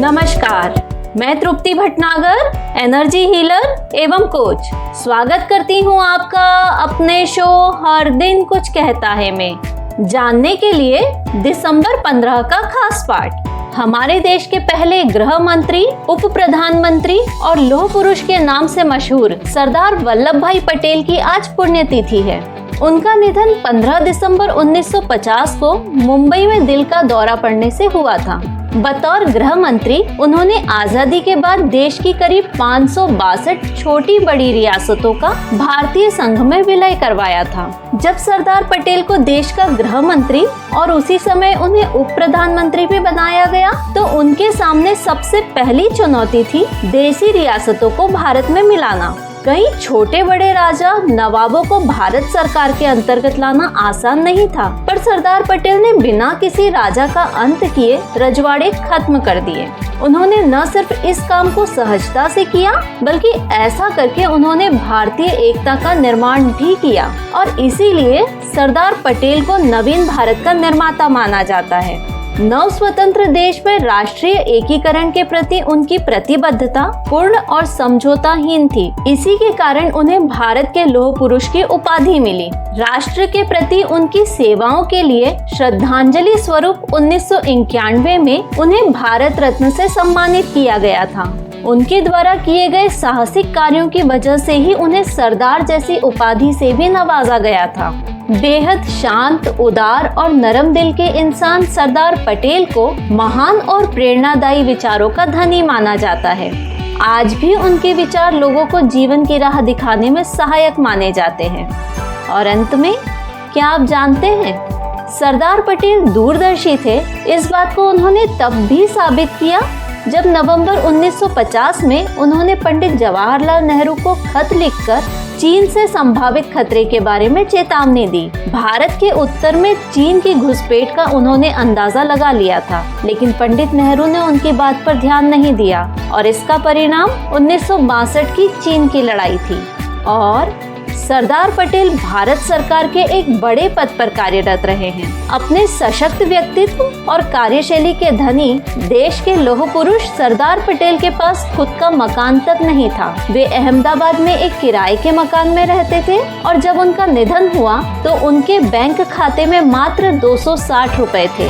नमस्कार, मैं तृप्ति Bhatnagar, energy healer एवं कोच। स्वागत करती हूँ आपका अपने शो हर दिन कुछ कहता है में जानने के लिए दिसंबर 15 का खास पाठ। हमारे देश के पहले गृह मंत्री, उप प्रधानमंत्री और लौह पुरुष के नाम से मशहूर सरदार वल्लभ भाई पटेल की आज पुण्यतिथि है। उनका निधन 15 दिसंबर 1950 को मुंबई में दिल का दौरा पड़ने से हुआ था। बतौर गृह मंत्री उन्होंने आजादी के बाद देश की करीब 562 छोटी बड़ी रियासतों का भारतीय संघ में विलय करवाया था। जब सरदार पटेल को देश का गृह मंत्री और उसी समय उन्हें उप प्रधानमंत्री भी बनाया गया, तो उनके सामने सबसे पहली चुनौती थी देसी रियासतों को भारत में मिलाना। कई छोटे बड़े राजा नवाबों को भारत सरकार के अंतर्गत लाना आसान नहीं था, पर सरदार पटेल ने बिना किसी राजा का अंत किए रजवाड़े खत्म कर दिए। उन्होंने न सिर्फ इस काम को सहजता से किया, बल्कि ऐसा करके उन्होंने भारतीय एकता का निर्माण भी किया और इसीलिए सरदार पटेल को नवीन भारत का निर्माता माना जाता है। नव स्वतंत्र देश में राष्ट्रीय एकीकरण के प्रति उनकी प्रतिबद्धता पूर्ण और समझौताहीन थी। इसी के कारण उन्हें भारत के लौह पुरुष की उपाधि मिली। राष्ट्र के प्रति उनकी सेवाओं के लिए श्रद्धांजलि स्वरूप 1991 में उन्हें भारत रत्न से सम्मानित किया गया था। उनके द्वारा किए गए साहसिक कार्यों की वजह से ही उन्हें सरदार जैसी उपाधि से भी नवाजा गया था। बेहद शांत, उदार और नरम दिल के इंसान सरदार पटेल को महान और प्रेरणादायी विचारों का धनी माना जाता है। आज भी उनके विचार लोगों को जीवन की राह दिखाने में सहायक माने जाते हैं। और अंत में, क्या आप जानते हैं, सरदार पटेल दूरदर्शी थे। इस बात को उन्होंने तब भी साबित किया जब नवंबर 1950 में उन्होंने पंडित जवाहरलाल नेहरू को खत लिखकर चीन से संभावित खतरे के बारे में चेतावनी दी। भारत के उत्तर में चीन की घुसपैठ का उन्होंने अंदाजा लगा लिया था, लेकिन पंडित नेहरू ने उनकी बात पर ध्यान नहीं दिया और इसका परिणाम 1962 की चीन की लड़ाई थी। और सरदार पटेल भारत सरकार के एक बड़े पद पर कार्यरत रहे हैं। अपने सशक्त व्यक्तित्व और कार्यशैली के धनी देश के लौह पुरुष सरदार पटेल के पास खुद का मकान तक नहीं था। वे अहमदाबाद में एक किराए के मकान में रहते थे और जब उनका निधन हुआ तो उनके बैंक खाते में मात्र 260 रुपए थे।